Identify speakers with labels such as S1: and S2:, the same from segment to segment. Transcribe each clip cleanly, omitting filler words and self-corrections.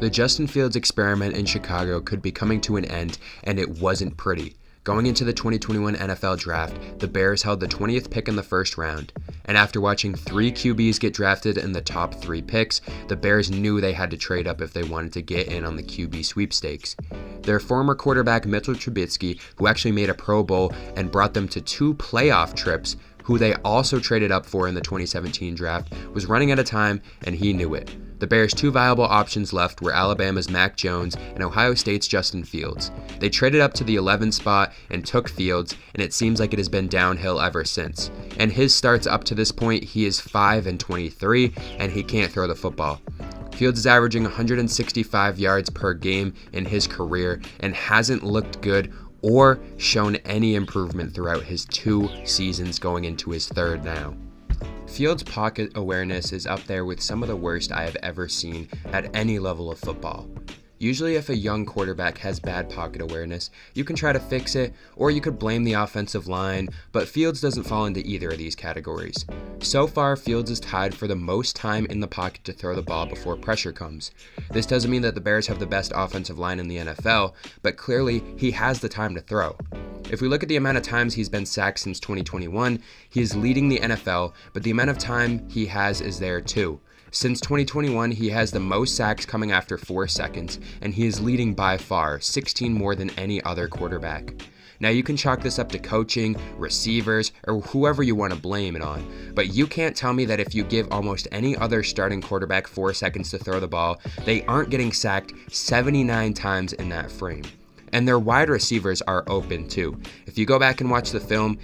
S1: The Justin Fields experiment in Chicago could be coming to an end, and it wasn't pretty. Going into the 2021 NFL Draft, the Bears held the 20th pick in the first round, and after watching 3 QBs get drafted in the top 3 picks, the Bears knew they had to trade up if they wanted to get in on the QB sweepstakes. Their former quarterback Mitchell Trubisky, who actually made a Pro Bowl and brought them to 2 playoff trips, who they also traded up for in the 2017 draft, was running out of time, and he knew it. The Bears' 2 viable options left were Alabama's Mac Jones and Ohio State's Justin Fields. They traded up to the 11th spot and took Fields, and it seems like it has been downhill ever since. And his starts up to this point, he is 5-23, and he can't throw the football. Fields is averaging 165 yards per game in his career and hasn't looked good or shown any improvement throughout his 2 seasons going into his 3rd now. Fields' pocket awareness is up there with some of the worst I have ever seen at any level of football. Usually if a young quarterback has bad pocket awareness, you can try to fix it, or you could blame the offensive line, but Fields doesn't fall into either of these categories. So far, Fields is tied for the most time in the pocket to throw the ball before pressure comes. This doesn't mean that the Bears have the best offensive line in the NFL, but clearly he has the time to throw. If we look at the amount of times he's been sacked since 2021, he is leading the NFL, but the amount of time he has is there too. Since 2021, he has the most sacks coming after 4 seconds, and he is leading by far, 16 more than any other quarterback. Now you can chalk this up to coaching, receivers, or whoever you want to blame it on, but you can't tell me that if you give almost any other starting quarterback 4 seconds to throw the ball, they aren't getting sacked 79 times in that frame. And their wide receivers are open too. If you go back and watch the film,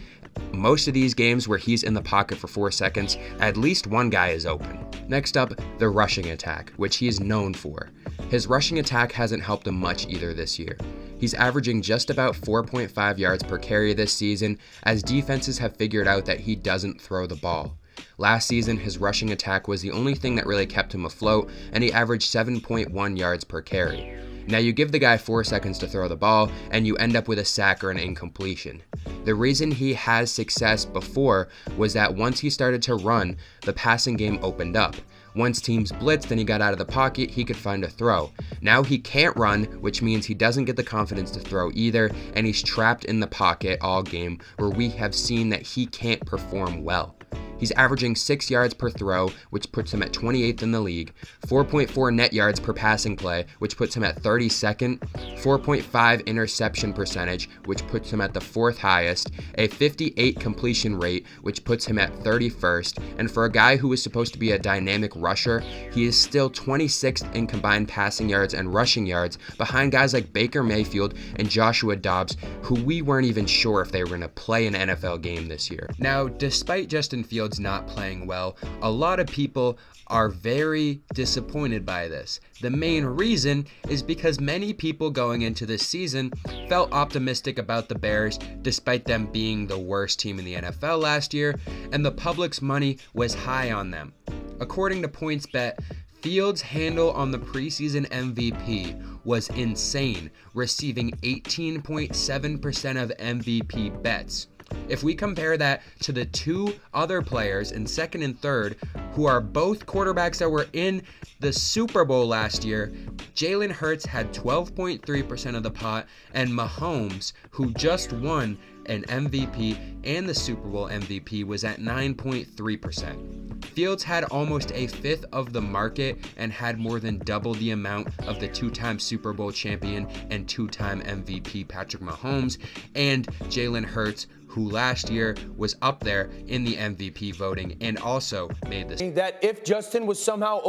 S1: most of these games where he's in the pocket for 4 seconds, at least one guy is open. Next up, the rushing attack, which he is known for. His rushing attack hasn't helped him much either this year. He's averaging just about 4.5 yards per carry this season, as defenses have figured out that he doesn't throw the ball. Last season, his rushing attack was the only thing that really kept him afloat, and he averaged 7.1 yards per carry. Now you give the guy 4 seconds to throw the ball, and you end up with a sack or an incompletion. The reason he has success before was that once he started to run, the passing game opened up. Once teams blitzed and he got out of the pocket, he could find a throw. Now he can't run, which means he doesn't get the confidence to throw either, and he's trapped in the pocket all game, where we have seen that he can't perform well. He's averaging 6 yards per throw, which puts him at 28th in the league, 4.4 net yards per passing play, which puts him at 32nd, 4.5 interception percentage, which puts him at the 4th highest, a 58 completion rate, which puts him at 31st, and for a guy who is supposed to be a dynamic rusher, he is still 26th in combined passing yards and rushing yards, behind guys like Baker Mayfield and Joshua Dobbs, who we weren't even sure if they were going to play an NFL game this year. Now, despite Justin Fields not playing well, a lot of people are very disappointed by this. The main reason is because many people going into this season felt optimistic about the Bears despite them being the worst team in the NFL last year, and the public's money was high on them. According to PointsBet, Fields' handle on the preseason MVP was insane, receiving 18.7% of MVP bets. If we compare that to the 2 other players in 2nd and 3rd, who are both quarterbacks that were in the Super Bowl last year, Jalen Hurts had 12.3% of the pot, and Mahomes, who just won an MVP and the Super Bowl MVP, was at 9.3%. Fields had almost a 1/5 of the market and had more than double the amount of the 2-time Super Bowl champion and 2-time MVP Patrick Mahomes and Jalen Hurts, who last year was up there in the MVP voting and also made this.
S2: That if Justin was somehow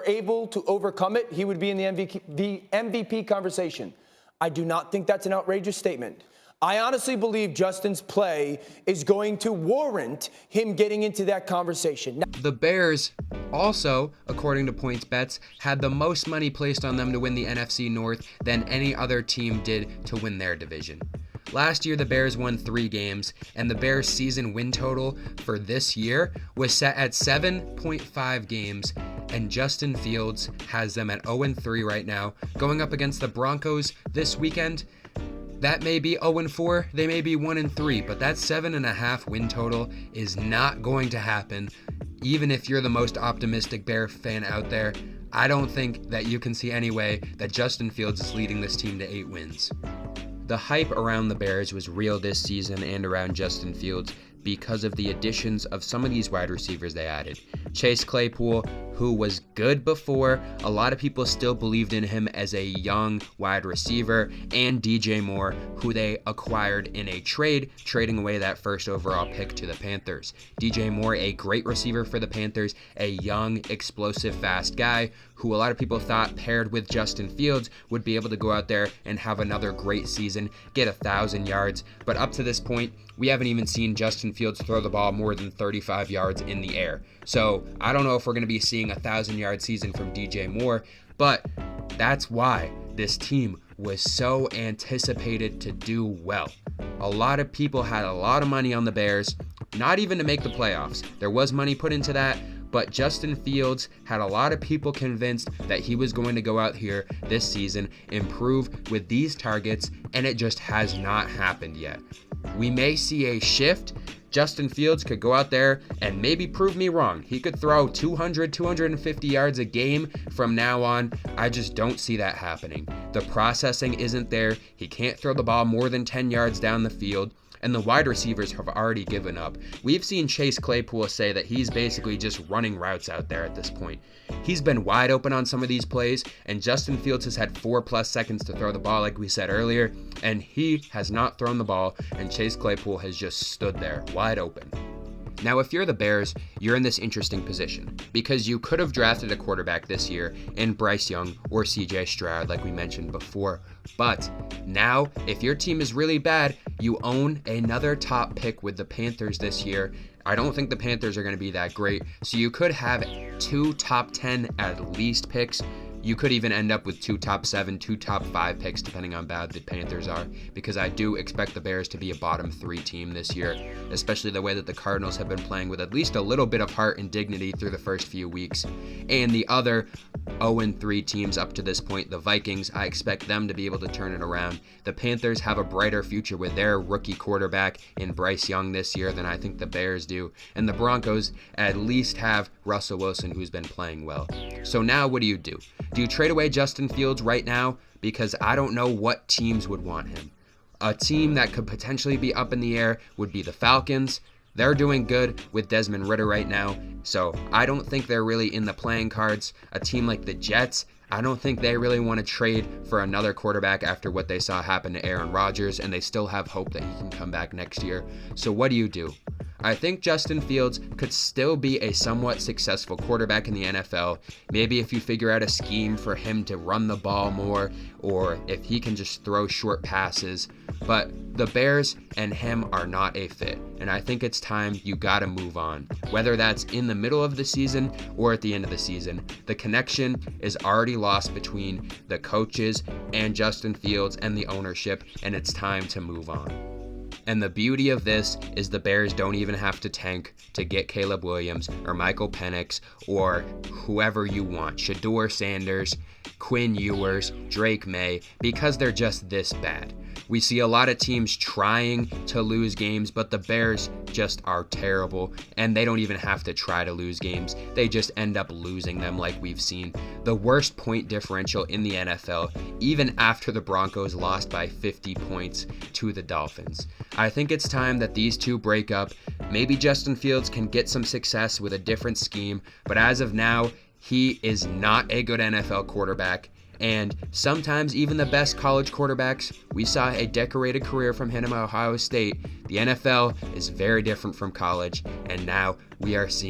S2: able to overcome it, he would be in the MVP conversation. I do not think that's an outrageous statement. I honestly believe Justin's play is going to warrant him getting into that conversation.
S1: The Bears also, according to PointsBet, had the most money placed on them to win the NFC North than any other team did to win their division. Last year, the Bears won 3 games, and the Bears' season win total for this year was set at 7.5 games, and Justin Fields has them at 0-3 right now, going up against the Broncos this weekend. That may be 0-4, they may be 1-3, but that 7.5 win total is not going to happen. Even if you're the most optimistic Bear fan out there, I don't think that you can see any way that Justin Fields is leading this team to 8 wins. The hype around the Bears was real this season and around Justin Fields because of the additions of some of these wide receivers they added. Chase Claypool, who was good before, a lot of people still believed in him as a young wide receiver, and DJ Moore, who they acquired in a trade, trading away that first overall pick to the Panthers. DJ Moore, a great receiver for the Panthers, a young, explosive, fast guy who a lot of people thought paired with Justin Fields would be able to go out there and have another great season, get 1,000 yards. But up to this point, we haven't even seen Justin Fields throw the ball more than 35 yards in the air. So I don't know if we're going to be seeing a 1,000-yard season from DJ Moore, but that's why this team was so anticipated to do well. A lot of people had a lot of money on the Bears, not even to make the playoffs. There was money put into that, but Justin Fields had a lot of people convinced that he was going to go out here this season, improve with these targets, and it just has not happened yet. We may see a shift. Justin Fields could go out there and maybe prove me wrong. He could throw 200, 250 yards a game from now on. I just don't see that happening. The processing isn't there. He can't throw the ball more than 10 yards down the field. And the wide receivers have already given up. We've seen Chase Claypool say that he's basically just running routes out there at this point. He's been wide open on some of these plays, and Justin Fields has had 4+ seconds to throw the ball, like we said earlier, and he has not thrown the ball, and Chase Claypool has just stood there wide open. Now, if you're the Bears, you're in this interesting position because you could have drafted a quarterback this year in Bryce Young or CJ Stroud, like we mentioned before. But now, if your team is really bad, you own another top pick with the Panthers this year. I don't think the Panthers are going to be that great, so you could have 2 top 10 at least picks. You could even end up with 2 top 7, 2 top 5 picks, depending on how bad the Panthers are, because I do expect the Bears to be a bottom 3 team this year, especially the way that the Cardinals have been playing with at least a little bit of heart and dignity through the first few weeks. And the other 0-3 teams up to this point, the Vikings, I expect them to be able to turn it around. The Panthers have a brighter future with their rookie quarterback in Bryce Young this year than I think the Bears do. And the Broncos at least have Russell Wilson, who's been playing well. So now what do you do? Do you trade away Justin Fields right now? Because I don't know what teams would want him. A team that could potentially be up in the air would be the Falcons. They're doing good with Desmond Ridder right now, so I don't think they're really in the playing cards. A team like the Jets, I don't think they really want to trade for another quarterback after what they saw happen to Aaron Rodgers, and they still have hope that he can come back next year. So what do you do? I think Justin Fields could still be a somewhat successful quarterback in the NFL. Maybe if you figure out a scheme for him to run the ball more, or if he can just throw short passes. But the Bears and him are not a fit, and I think it's time you gotta move on. Whether that's in the middle of the season or at the end of the season, the connection is already lost between the coaches and Justin Fields and the ownership, and it's time to move on. And the beauty of this is the Bears don't even have to tank to get Caleb Williams or Michael Penix or whoever you want, Shedeur Sanders, Quinn Ewers, Drake May, because they're just this bad. We see a lot of teams trying to lose games, but the Bears just are terrible, and they don't even have to try to lose games. They just end up losing them like we've seen. The worst point differential in the NFL, even after the Broncos lost by 50 points to the Dolphins. I think it's time that these two break up. Maybe Justin Fields can get some success with a different scheme, but as of now, he is not a good NFL quarterback. And sometimes even the best college quarterbacks, we saw a decorated career from him at Ohio State. The NFL is very different from college, and now we are seeing